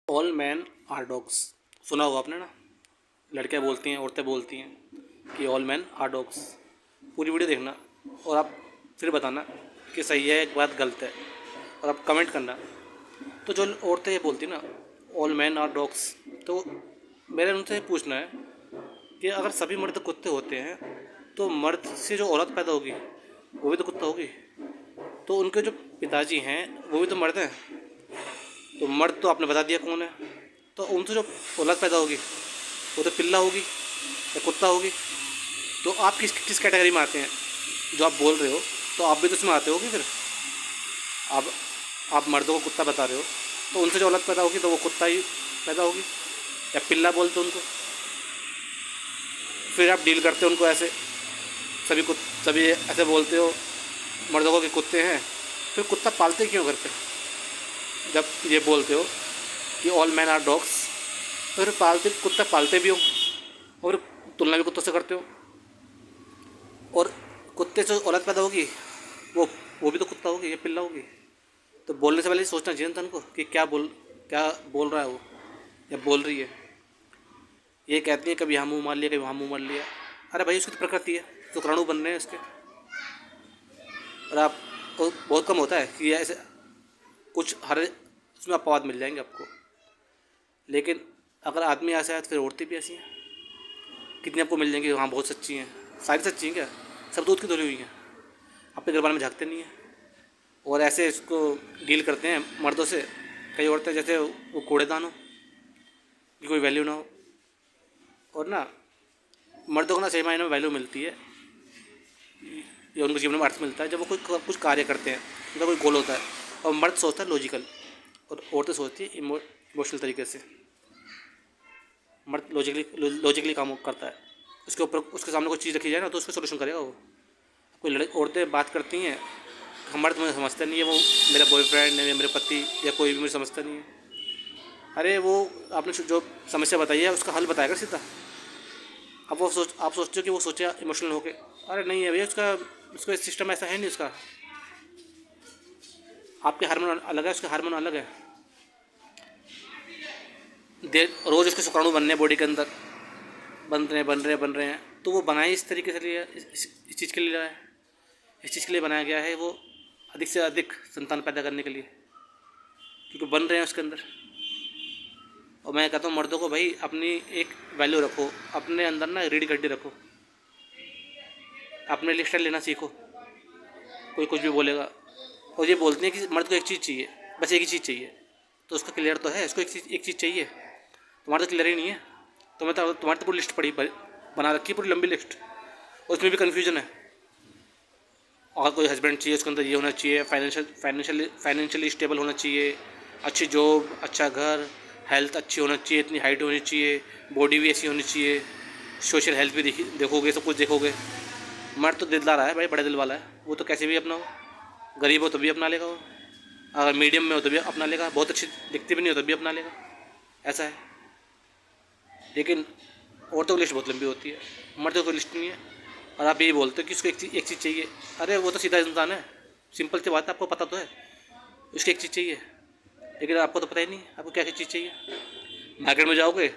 All man are dogs. सुना होगा आपने ना। लड़कियां बोलती हैं, औरतें बोलती हैं कि ऑल मैन आर डॉग्स। पूरी वीडियो देखना और आप फिर बताना कि सही है एक बात गलत है, और आप कमेंट करना। तो जो औरतें ये बोलती हैं ना ऑल मैन आर डॉग्स, तो मेरे उनसे पूछना है कि अगर सभी मर्द कुत्ते होते हैं तो मर्द से जो औरत पैदा होगी वो भी तो कुत्ता होगी। तो उनके जो पिताजी हैं वो भी तो मर्द हैं। तो मर्द तो आपने बता दिया कौन है। तो उनसे जो औलाद पैदा होगी वो तो पिल्ला होगी या कुत्ता होगी। तो आप किस किस कैटेगरी में आते हैं जो आप बोल रहे हो? तो आप भी तो उसमें आते होगे फिर। आप आप मर्दों को कुत्ता बता रहे हो, तो उनसे जो औलाद पैदा होगी तो वो कुत्ता ही पैदा होगी या पिल्ला बोलते हो उनको। फिर आप डील करते हो उनको ऐसे, सभी ऐसे बोलते हो मर्दों को कि कुत्ते हैं। फिर कुत्ता पालते क्यों घर पे? जब ये बोलते हो कि ऑल मैन आर डॉग्स, तो फिर पालते कुत्ता पालते भी हो और तुलना भी कुत्तों से करते हो। और कुत्ते से औलाद पैदा होगी वो वो भी तो कुत्ता होगी या पिल्ला होगी। तो बोलने से पहले सोचना चाहिए था उनको कि क्या बोल रहा है वो या बोल रही है। ये कहती है कभी यहाँ मुँह मार लिया, कभी वहाँ मुँह मार लिया। अरे भाई उसकी तो प्रकृति है, शुक्राणु बन रहे हैं उसके। और आप तो बहुत कम होता है कि ऐसे कुछ हर उसमें अपवाद मिल जाएंगे आपको। लेकिन अगर आदमी ऐसा है तो फिर औरतें भी ऐसी हैं। कितनी आपको मिल जाएंगी हाँ बहुत सच्ची हैं? सारी सच्ची हैं क्या? सब दूध की धुली हुई हैं। अपने घर बार में झाँकते नहीं हैं और ऐसे इसको डील करते हैं मर्दों से। कई औरतें जैसे वो कूड़ेदान हो कि कोई वैल्यू ना हो। और ना मर्दों को ना सही मायने में वैल्यू मिलती है या उनको जीवन में अर्थ मिलता है जब वो कोई कुछ कार्य करते हैं, उनका कोई गोल होता है। और मर्द सोचता है लॉजिकल और औरतें सोचती है इमोशनल तरीके से। मर्द लॉजिकली काम करता है, उसके ऊपर उसके सामने कोई चीज़ रखी जाए ना तो उसका सोल्यूशन करेगा वो। कोई औरतें बात करती हैं, हम मर्द मुझे समझता नहीं है, वो मेरा बॉयफ्रेंड है या मेरे पति या कोई भी मुझे समझता नहीं है। अरे वो आपने जो समस्या बताई है उसका हल बताएगा सीधा। अब आप सोचते हो कि वो सोचे इमोशनल होके। अरे नहीं है भैया, उसका सिस्टम ऐसा है नहीं उसका। आपके हार्मोन अलग है, उसके हार्मोन अलग है। देर रोज़ उसके शुक्राणु बनने बॉडी के अंदर बन रहे हैं। तो वो बनाए इस तरीके से लिया, इस चीज़ के लिए है, इस चीज़ के लिए बनाया गया है वो, अधिक से अधिक संतान पैदा करने के लिए, क्योंकि बन रहे हैं उसके अंदर। और मैं कहता हूँ मर्दों को भाई अपनी एक वैल्यू रखो, अपने अंदर ना रीढ़ की हड्डी रखो, अपने लिए स्टाइल लेना सीखो। कोई कुछ भी बोलेगा और ये बोलते हैं कि मर्द को एक चीज़ चाहिए, बस एक ही चीज़ चाहिए। तो उसका क्लियर तो है, उसको एक चीज़ चाहिए। तुम्हारा तो क्लियर ही नहीं है। तुम्हारी तो पूरी लिस्ट पड़ी बना रखी है, पूरी लंबी लिस्ट, उसमें भी कन्फ्यूजन है। और कोई हस्बैंड चाहिए, उसके अंदर ये होना चाहिए, फाइनेंशियली स्टेबल होना चाहिए, अच्छी जॉब, अच्छा घर, हेल्थ अच्छी होना चाहिए, इतनी हाइट होनी चाहिए, बॉडी भी ऐसी होनी चाहिए, सोशल हेल्थ भी देखोगे, सब कुछ देखोगे। मर्द तो दिलदार है भाई, बड़े दिल वाला है, वो तो कैसे भी अपना हो। गरीब हो तो भी अपना लेगा वो, अगर मीडियम में हो तो भी अपना लेगा, बहुत अच्छी दिखती भी नहीं हो तो भी अपना लेगा, ऐसा है। लेकिन औरतों की लिस्ट बहुत लंबी होती है, मर्दों की लिस्ट नहीं है। और आप यही बोलते हो कि उसको एक चीज़ चाहिए। अरे वो तो सीधा इंसान है, सिंपल सी बात है, आपको पता तो है उसकी एक चीज़ चाहिए। लेकिन आपको तो पता ही नहीं आपको क्या चीज़ चाहिए। मार्केट में जाओगे,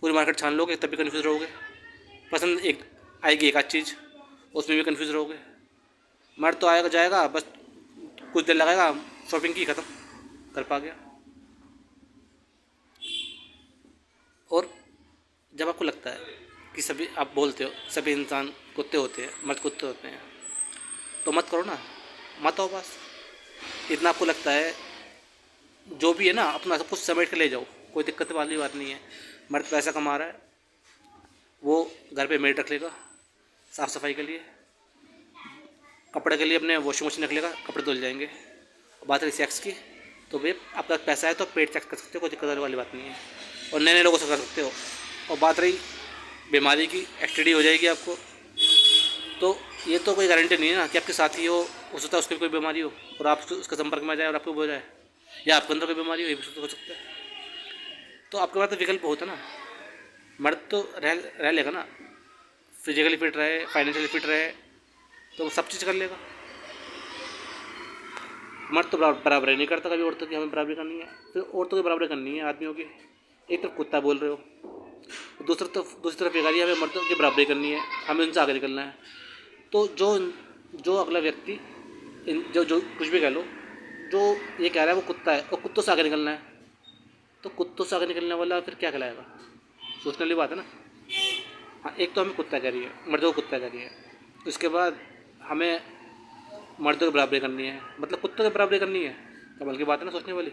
पूरी मार्केट छान लोगे तब भी कन्फ्यूज़ रहोगे। पसंद एक आएगी एक आध चीज़, उसमें भी कन्फ्यूज़ रहोगे। मर्द तो आएगा जाएगा, बस कुछ देर लगाएगा, शॉपिंग की ख़त्म, कर पा गया। और जब आपको लगता है कि सभी, आप बोलते हो सभी इंसान कुत्ते होते हैं, मर्द कुत्ते होते हैं, तो मत करो ना, मत हो बस। इतना आपको लगता है, जो भी है ना अपना सब कुछ समेट के ले जाओ, कोई दिक्कत वाली बात नहीं है। मर्द पैसा कमा रहा है, वो घर पे मेड रख लेगा साफ़ सफाई के लिए, कपड़े के लिए अपने वॉशिंग मशीन रख लेगा, कपड़े धुल जाएंगे। बात रही सेक्स की, तो भाई आपका पैसा है तो पेट सेक्स कर सकते हो, कोई दिक्कत वाली बात नहीं है, और नए नए लोगों से कर सकते हो। और बात रही बीमारी की, एसटीडी हो जाएगी आपको, तो ये तो कोई गारंटी नहीं है ना कि आपके साथी हो सकता है उसकी कोई बीमारी हो और आप उसके संपर्क में आ जाए और आपको हो जाए, या आपके अंदर कोई बीमारी हो, ये भी हो सकता है। तो आपके पास तो विकल्प होता ना। मर्द तो रह लेगा ना, फिजिकली फिट रहे, फाइनेंशियली फिट रहे, तो वो सब चीज़ कर लेगा। मर्द तो बराबरी नहीं करता कभी औरतों की, हमें बराबरी करनी है, फिर औरतों की बराबरी करनी है आदमियों की। एक तरफ कुत्ता बोल रहे हो, दूसरी तरफ ये हमें मर्दों की बराबरी करनी है, हमें उनसे आगे निकलना है। तो जो अगला व्यक्ति जो कुछ भी कह लो, जो ये कह रहा है वो कुत्ता है और कुत्तों से आगे निकलना है, तो कुत्तों से आगे निकलने वाला फिर क्या कहलाएगा? सोचने वाली बात है ना। हाँ, एक तो हमें कुत्ता कह रही है, मर्दों को कुत्ता कह रही है, उसके बाद हमें मर्दों की बराबरी करनी है, मतलब कुत्तों की बराबरी करनी है। कमाल की बात है ना सोचने वाली।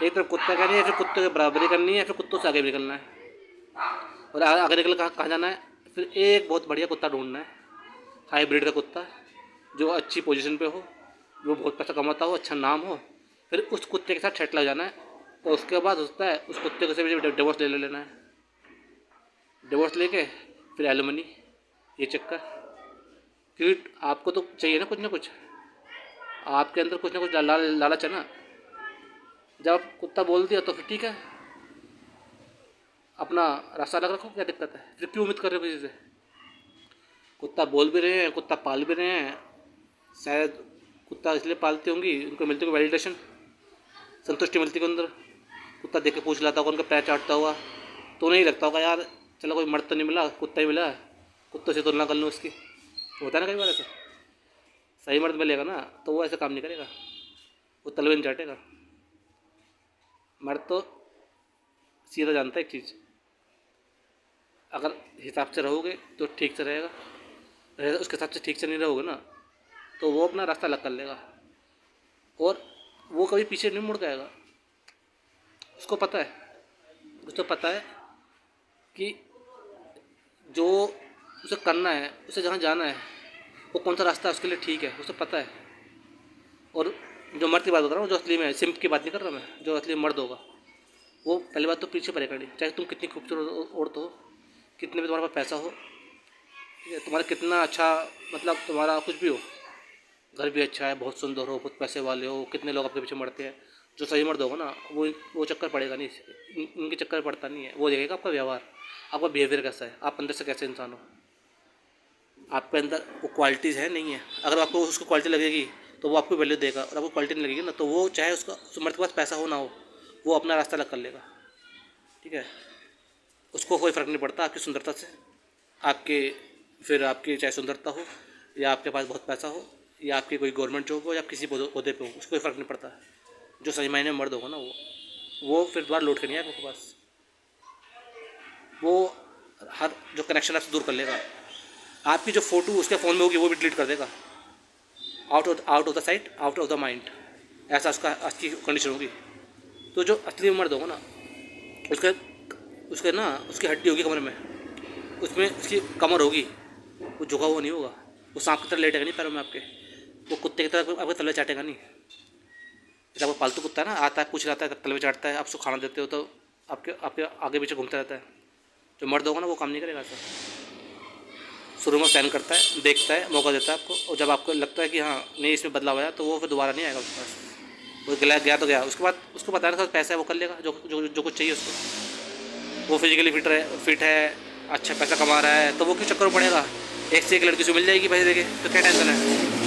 एक तरफ कुत्ता कह रही है, फिर कुत्तों की बराबरी करनी है, फिर कुत्तों से आगे निकलना है। और आगे निकल कहाँ जाना है? फिर एक बहुत बढ़िया कुत्ता ढूंढना है, हाइब्रिड का कुत्ता, जो अच्छी पोजीशन पे हो, जो बहुत पैसा कमाता हो, अच्छा नाम हो। फिर उस कुत्ते के साथ सेट लग जाना है, और उसके बाद होता है उस कुत्ते को से डिवोर्स ले लेना है। डिवोर्स लेके फिर एलिमनी, ये चक्कर। क्योंकि आपको तो चाहिए ना कुछ, आपके अंदर कुछ ना कुछ लालच है ना। जब आप कुत्ता बोल दिया तो फिर ठीक है, अपना रास्ता अलग रखो, क्या दिक्कत है? फिर क्यों उम्मीद कर रहे हो किसी से? कुत्ता बोल भी रहे हैं, कुत्ता पाल भी रहे हैं, शायद कुत्ता इसलिए पालती होंगी, उनको मिलती होगी वैलिडेशन, संतुष्टि मिलती है अंदर। कुत्ता देख के पूछ लाता होगा उनका पैर चाटता हुआ, तो नहीं लगता होगा यार चलो कोई मर्द तो नहीं मिला, कुत्ता ही मिला, कुत्तों से तुलना कर लूँ उसकी। होता है ना कई बार ऐसा। सही मर्द मिलेगा ना तो वो ऐसा काम नहीं करेगा, वो तलवे नहीं चाटेगा। मर्द तो सीधा जानता है एक चीज़, अगर हिसाब से रहोगे तो ठीक से रहेगा, उसके हिसाब से ठीक से नहीं रहोगे ना तो वो अपना रास्ता अलग कर लेगा, और वो कभी पीछे नहीं मुड़ जाएगा। उसको पता है कि जो उसे करना है, उसे जहाँ जाना है, वो कौन सा रास्ता है उसके लिए ठीक है, उसे पता है। और जो मर्द की बात बता रहा हूँ, जो असली में सिम्प की बात नहीं कर रहा मैं, जो असली मर्द होगा वो पहली बात तो पीछे पड़ेगा नहीं, चाहे तुम कितनी खूबसूरत औरत हो, कितने भी तुम्हारे पास पैसा हो, ठीक है, तुम्हारा कितना अच्छा, मतलब तुम्हारा कुछ भी हो, घर भी अच्छा है, बहुत सुंदर हो, बहुत पैसे वाले हो, कितने लोग आपके पीछे मरते हैं, जो सही मर्द होगा ना वो चक्कर पड़ेगा नहीं, इनके चक्कर पड़ता नहीं है। वो देखेगा आपका व्यवहार, आपका बिहेवियर कैसा है, आप अंदर से कैसे इंसान हो, आपके अंदर वो क्वालिटीज़ है नहीं है। अगर आपको उसको क्वालिटी लगेगी तो वो आपको वैल्यू देगा, और आपको क्वालिटी नहीं लगेगी ना तो वो चाहे उसका उस मर्द के पास पैसा हो ना हो, वो अपना रास्ता अलग कर लेगा, ठीक है। उसको कोई फ़र्क नहीं पड़ता आपकी सुंदरता से, आपकी चाहे सुंदरता हो, या आपके पास बहुत पैसा हो, या आपकी कोई गवर्नमेंट जॉब हो, या किसी ओहदे पे हो, उसको कोई फ़र्क नहीं पड़ता। जो सही मायने में मर्द होगा ना वो फिर दोबारा लौट के नहीं आएगा आपके पास, वो हर जो कनेक्शन आपसे दूर कर लेगा। आपकी जो फ़ोटो उसके फ़ोन में होगी वो भी डिलीट कर देगा, out of the site, out of the mind, ऐसा उसकी कंडीशन होगी। तो जो असली मर्द होगा ना, उसकी हड्डी होगी कमर में, उसमें उसकी कमर होगी, वो झुका हुआ नहीं होगा, वो सांप की तरह लेटेगा नहीं पैरों में आपके, वो कुत्ते की तरह आपके तलवे चाटेगा नहीं। जब आपका पालतू कुत्ता है ना, आता है पूछ लाता है, तलवे चाटता है, आप उसको खाना देते हो तो आपके आगे पीछे घूमता रहता है। जो मर्द होगा ना वो काम नहीं करेगा ऐसा, शुरू में सहन करता है, देखता है, मौका देता है आपको, और जब आपको लगता है कि हाँ नहीं इसमें बदलाव आया तो वो फिर दोबारा नहीं आएगा उसके पास, वो गया तो गया। उसके बाद उसको पता है पैसा है वो कर लेगा जो कुछ चाहिए उसको, वो फिजिकली फिट है, अच्छा पैसा कमा रहा है, तो वो क्यों चक्कर में पड़ेगा? एक से एक लड़की से मिल जाएगी पैसे देके, तो क्या टेंशन है?